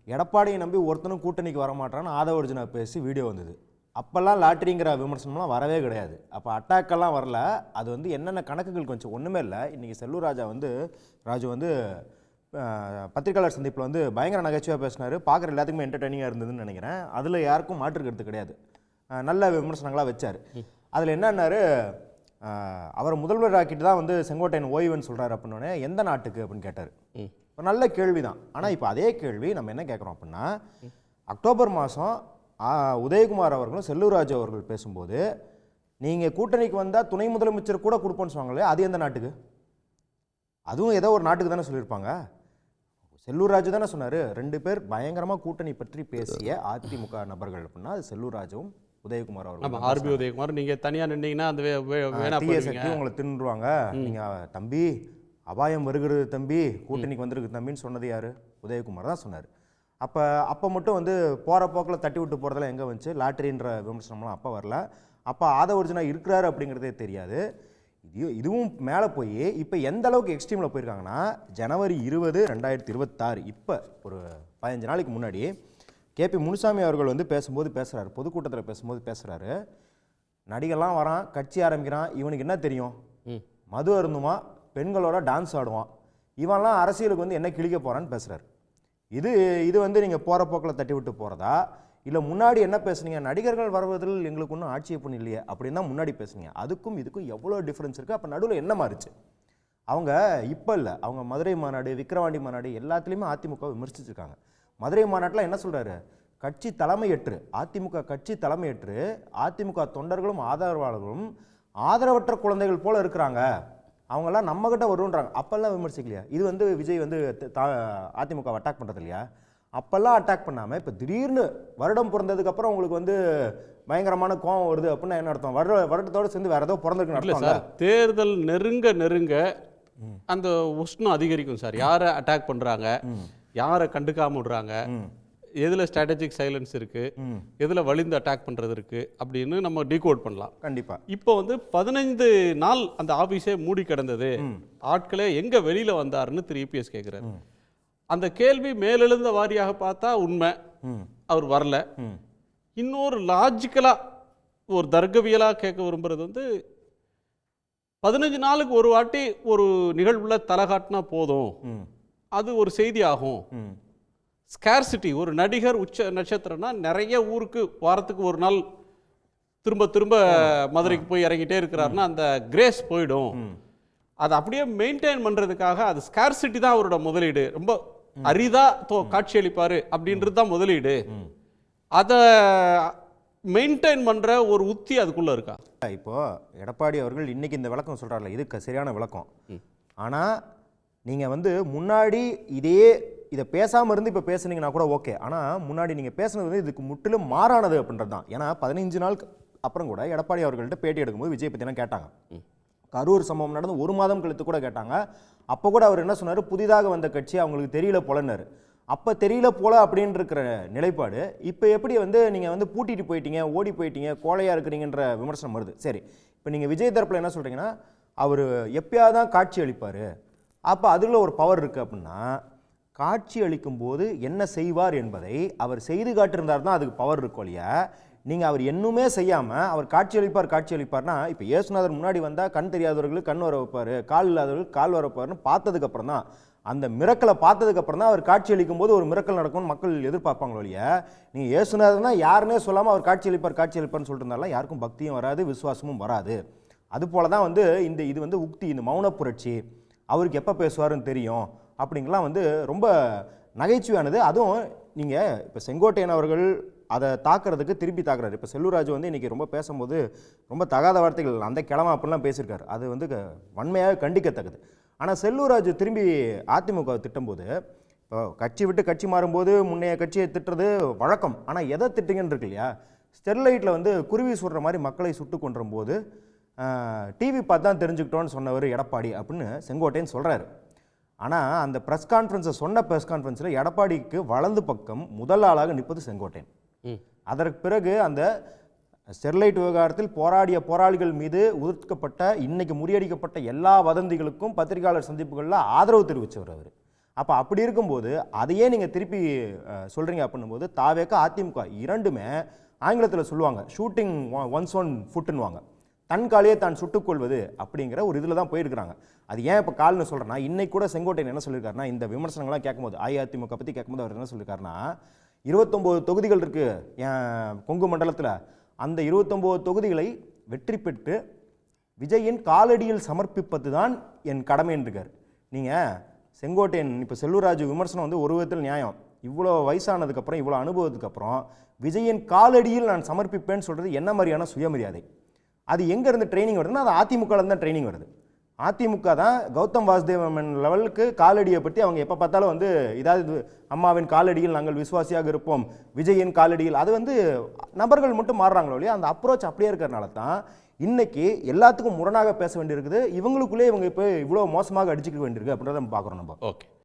எடப்பாடியை நம்பி ஒருத்தனும் கூட்டணிக்கு வரமாட்டான்னு ஆதவ அர்ஜுனா பேசி வீடியோ வந்தது. அப்போல்லாம் லாட்டரிங்கிற விமர்சனம்லாம் வரவே கிடையாது. அப்போ அட்டாக்கெல்லாம் வரல. அது வந்து என்னென்ன கணக்குகள் கொஞ்சம் ஒன்றுமே இல்லை. இன்றைக்கி செல்லூர் ராஜு வந்து பத்திரிகையாளர் சந்திப்பில் வந்து பயங்கர நகைச்சுவையாக பேசினார். பார்க்குற எல்லாத்துக்குமே என்டர்டெய்னிங்காக இருந்ததுன்னு நினைக்கிறேன். அதில் யாருக்கும் மாற்றுக்கிறது கிடையாது. நல்ல விமர்சனங்களாக வச்சார். அதில் என்னன்னாரு, அவரை முதல்வர் ஆக்கிட்டு தான் வந்து செங்கோட்டையன் ஓய்வுன்னு சொல்கிறார் அப்படின்னோடனே எந்த நாட்டுக்கு அப்படின்னு கேட்டார். ஒரு நல்ல கேள்வி தான். ஆனால் இப்போ அதே கேள்வி நம்ம என்ன கேட்குறோம் அப்படின்னா, அக்டோபர் மாதம் உதயகுமார் அவர்களும் செல்லூர் ராஜு அவர்கள் பேசும்போது நீங்கள் கூட்டணிக்கு வந்தால் துணை முதலமைச்சர் கூட கொடுப்போன்னு சொன்னாங்களே, அது எந்த நாட்டுக்கு? அதுவும் ஏதோ ஒரு நாட்டுக்கு தானே சொல்லியிருப்பாங்க. செல்லூர் ராஜு தானே சொன்னார். 2 பேர் பயங்கரமாக கூட்டணி பற்றி பேசிய அதிமுக நபர்கள் அப்படின்னா அது செல்லூர் ராஜுவும் உதயகுமார் அவர்கள். ஆர்பி உதயகுமார் நீங்கள் தனியாக நின்றீங்கன்னா அது தீய சக்தி உங்களை தின்னுருவாங்க. நீங்கள் தம்பி அபாயம் வருகிறது தம்பி, கூட்டணிக்கு வந்திருக்கு தம்பின்னு சொன்னது யார்? உதயகுமார் தான் சொன்னார். அப்போ மட்டும் வந்து போகிற போக்கில் தட்டி விட்டு போகிறதெல்லாம் எங்கே வந்துச்சு? லாட்டரின்ற விமர்சனம்லாம் அப்போ வரல. அப்போ ஆதவ அர்ஜுனா இருக்கிறாரு அப்படிங்கிறதே தெரியாது. இதுவும் மேலே போய் இப்போ எந்த அளவுக்கு எக்ஸ்ட்ரீமில் போயிருக்காங்கன்னா, ஜனவரி 20, 2026 இப்போ ஒரு 15 நாளைக்கு முன்னாடி கேபி முனுசாமி அவர்கள் வந்து பேசுகிறாரு, பொதுக்கூட்டத்தில் பேசுகிறாரு. நடிகர்லாம் வரான், கட்சி ஆரம்பிக்கிறான், இவனுக்கு என்ன தெரியும்? மது அருந்துமா, பெண்களோட டான்ஸ் ஆடுவான், இவன்லாம் அரசியலுக்கு வந்து என்ன கிழிக்க போகிறான்னு பேசுகிறார். இது வந்து நீங்கள் போகிற போக்கில் தட்டி விட்டு போகிறதா, இல்லை முன்னாடி என்ன பேசுனீங்க, நடிகர்கள் வருவதில் எங்களுக்கு ஒன்றும் ஆட்சேபம் இல்லையே அப்படின்னு தான் முன்னாடி பேசுனீங்க. அதுக்கும் இதுக்கும் எவ்வளோ டிஃப்ரென்ஸ் இருக்குது. அப்போ நடுவில் என்ன மாறிச்சு? அவங்க இப்போ இல்லை, அவங்க மதுரை மாநாடு, விக்கிரவாண்டி மாநாடு எல்லாத்துலேயுமே அதிமுக விமர்சிச்சிருக்காங்க. மதுரை மாநாட்டில் என்ன சொல்கிறாரு? கட்சி தலைமையேற்று, அதிமுக கட்சி தலைமையேற்று அதிமுக தொண்டர்களும் ஆதரவாளர்களும் ஆதரவற்ற குழந்தைகள் போல இருக்கிறாங்க, அவங்கெல்லாம் நம்மகிட்ட வருன்றாங்க. அப்போல்லாம் விமர்சிக்கலையா? இது வந்து விஜய் வந்து அதிமுக அட்டாக் பண்ணுறது இல்லையா? அப்போல்லாம் அட்டாக் பண்ணாமல் இப்போ திடீர்னு வருடம் பிறந்ததுக்கப்புறம் உங்களுக்கு வந்து பயங்கரமான கோவம் வருது அப்படின்னா என்ன அர்த்தம்? வருடத்தோடு சேர்ந்து வேறு ஏதோ பிறந்திருக்குன்னு சார். தேர்தல் நெருங்க அந்த உஷ்ணம் அதிகரிக்கும் சார். யாரை அட்டாக் பண்ணுறாங்க, யாரை கண்டுக்காம விடுறாங்க, எதில் ஸ்ட்ராட்டஜிக் சைலன்ஸ் இருக்குது, எதில் வலிந்து அட்டாக் பண்ணுறது இருக்குது அப்படின்னு நம்ம டீகோட் பண்ணலாம். கண்டிப்பாக. இப்போ வந்து 15 நாள் அந்த ஆஃபீஸே மூடி கிடந்தது, ஆட்களே எங்கே வெளியில் வந்தாருன்னு திரு EPS கேட்குறாரு. அந்த கேள்வி மேலெழுந்த வாரியாக பார்த்தா உண்மை, அவர் வரல. இன்னொரு லாஜிக்கலாக ஒரு தர்க்கவியலாக கேட்க விரும்புகிறது வந்து 15 நாளுக்கு ஒரு வாட்டி ஒரு நிகழ்வுல தலை காட்டினா போதும், அது ஒரு செய்தி ஆகும். ஸ்கேர்சிட்டி, ஒரு நடிகர் உச்ச நட்சத்திரம்னா நிறைய ஊருக்கு வாரத்துக்கு ஒரு நாள் திரும்ப மதுரைக்கு போய் இறங்கிட்டே இருக்கிறாருன்னா அந்த கிரேஸ் போயிடும். அதை அப்படியே மெயின்டைன் பண்ணுறதுக்காக அது ஸ்கேர்சிட்டி தான் அவரோட முதலீடு. ரொம்ப அரிதா காட்சியளிப்பார் அப்படின்றது தான் முதலீடு. அதை மெயின்டைன் பண்ணுற ஒரு உத்தி அதுக்குள்ளே இருக்கா? இப்போது எடப்பாடி அவர்கள் இன்றைக்கி இந்த விளக்கம் சொல்கிறார்ல, இது சரியான விளக்கம். ஆனால் நீங்கள் வந்து முன்னாடி இதை பேசாமல் இருந்து இப்போ பேசுனீங்கன்னா கூட ஓகே. ஆனால் முன்னாடி நீங்கள் பேசுனது வந்து இதுக்கு முற்றிலும் மாறானது அப்படின்றது தான். ஏன்னா 15 நாளுக்கு அப்புறம் கூட எடப்பாடி அவர்கள்ட்ட பேட்டி எடுக்கும்போது விஜய் பற்றினா கேட்டாங்க. கரூர் சம்பவம் நடந்து 1 மாதம் கழித்து கூட கேட்டாங்க. அப்போ கூட அவர் என்ன சொன்னார்? புதிதாக வந்த கட்சி அவங்களுக்கு தெரியல போலன்னாரு. அப்போ தெரியல போல அப்படின்னு இருக்கிற நிலைப்பாடு இப்போ எப்படி வந்து நீங்கள் வந்து பூட்டிட்டு போயிட்டீங்க, ஓடி போயிட்டீங்க, கோழையாக இருக்கிறீங்கன்ற விமர்சனம் வருது. சரி, இப்போ நீங்கள் விஜய் தரப்பில் என்ன சொல்கிறீங்கன்னா, அவர் எப்பயாவது தான் காட்சி அளிப்பார், அப்போ அதில் ஒரு பவர் இருக்குது அப்படின்னா, காட்சி அளிக்கும் போது என்ன செய்வார் என்பதை அவர் செய்து காட்டியிருந்தார் தான் அதுக்கு பவர் இருக்கும் இல்லையா? நீங்கள் அவர் இன்னுமே செய்யாமல் அவர் காட்சி அளிப்பார்னா, இப்போ இயேசுநாதர் முன்னாடி வந்தால் கண் தெரியாதவர்களுக்கு கண் வர வைப்பார், கால் இல்லாதவர்களுக்கு கால் வர வைப்பார்னு பார்த்ததுக்கப்புறம் தான், அந்த மிரக்கலை பார்த்ததுக்கப்புறம் தான் அவர் காட்சி அளிக்கும் போது ஒரு மிரக்கல் நடக்கும்னு மக்கள் எதிர்பார்ப்பாங்களோ இல்லையா? நீங்கள் இயேசுநாதர்னா யாருன்னே சொல்லாமல் அவர் காட்சி அளிப்பார்னு சொல்லிட்டு இருந்தாலும் யாருக்கும் பக்தியும் வராது, விசுவாசமும் வராது. அதுபோல தான் வந்து இது வந்து உக்தி, இந்த மௌன புரட்சி, அவருக்கு எப்போ பேசுவாருன்னு தெரியும் அப்படிங்கலாம் வந்து ரொம்ப நகைச்சுவையானது. அதுவும் நீங்கள் இப்போ செங்கோட்டையன் அவர்கள் அதை தாக்குறதுக்கு திருப்பி தாக்குறாரு. இப்போ செல்லூர் ராஜு வந்து இன்றைக்கி ரொம்ப பேசும்போது ரொம்ப தகாத வார்த்தைகள் அந்த கிழமை அப்படிலாம் பேசியிருக்காரு. அது வந்து வன்மையாக கண்டிக்கத்தக்கது. ஆனால் செல்லூர் ராஜு திரும்பி அதிமுக திட்டும்போது, இப்போ கட்சி விட்டு கட்சி மாறும்போது முன்னைய கட்சியை திட்டுறது வழக்கம். ஆனால் எதை திட்டுங்கன்னு இருக்கு இல்லையா? ஸ்டெர்லைட்டில் வந்து குருவி சுடுற மாதிரி மக்களை சுட்டு கொன்ற போது டிவி பார்த்து தான் தெரிஞ்சுக்கிட்டோன்னு சொன்னவர் எடப்பாடி அப்படின்னு செங்கோட்டையன் சொல்கிறாரு. ஆனால் அந்த ப்ரெஸ் கான்ஃபரன்ஸில் எடப்பாடிக்கு வலது பக்கம் முதல் ஆளாக நிற்பது செங்கோட்டையன். அதற்கு பிறகு அந்த ஸ்டெர்லைட் விவகாரத்தில் போராடிய போராளிகள் மீது உதிர்க்கப்பட்ட, இன்னைக்கு முறியடிக்கப்பட்ட எல்லா வதந்திகளுக்கும் பத்திரிகையாளர் சந்திப்புகளில் ஆதரவு தெரிவித்தவர் அவர். அப்போ அப்படி இருக்கும்போது அதையே நீங்கள் திருப்பி சொல்கிறீங்க அப்படின்னும்போது தாவேக அதிமுக இரண்டுமே ஆங்கிலத்தில் சொல்லுவாங்க ஷூட்டிங் ஒன்ஸ் ஒன் ஃபுட்டுன்னுவாங்க, தன் காலையே தான் சுட்டுக்கொள்வது அப்படிங்கிற ஒரு இதில் தான் போயிருக்கிறாங்க. அது ஏன் இப்போ கால்னு சொல்கிறேன்னா, இன்னைக்கு கூட செங்கோட்டையன் என்ன சொல்லியிருக்காருன்னா, இந்த விமர்சனங்கள்லாம் கேட்கும்போது அஇஅதிமுக பற்றி கேட்கும்போது அவர் என்ன சொல்லியிருக்காருன்னா, 29 தொகுதிகள் இருக்குது என் கொங்கு மண்டலத்தில், அந்த 29 தொகுதிகளை வெற்றி பெற்று விஜயின் காலடியில் சமர்ப்பிப்பது தான் என் கடமைன்னு இருக்கார். நீங்கள் செங்கோட்டையன் இப்போ செல்லூர்ராஜு விமர்சனம் வந்து ஒரு விதத்தில் நியாயம். இவ்வளோ வயசானதுக்கப்புறம் இவ்வளோ அனுபவத்துக்கு அப்புறம் விஜயின் காலடியில் நான் சமர்ப்பிப்பேன்னு சொல்கிறது என்ன மாதிரியான சுயமரியாதை? அது எங்கேருந்து ட்ரைனிங் வருதுன்னா அது அதிமுகலேருந்து தான் ட்ரைனிங் வருது. அதிமுக தான் கௌதம் வாசுதேவன் லெவலுக்கு காலடியை பற்றி அவங்க எப்போ பார்த்தாலும் வந்து இதாவது அம்மாவின் காலடியில் நாங்கள் விசுவாசியாக இருப்போம், விஜயின் காலடியில், அது வந்து நபர்கள் மட்டும் மாறுறாங்களோ இல்லையா, அந்த அப்ரோச் அப்படியே இருக்கிறனால தான் இன்னைக்கு எல்லாத்துக்கும் முரணாக பேச வேண்டியிருக்குது. இவங்களுக்குள்ளே இவங்க இப்போ இவ்வளோ மோசமாக அடிச்சுக்க வேண்டியிருக்கு அப்படின்றத நம்ம பார்க்குறோம் நம்ம. ஓகே.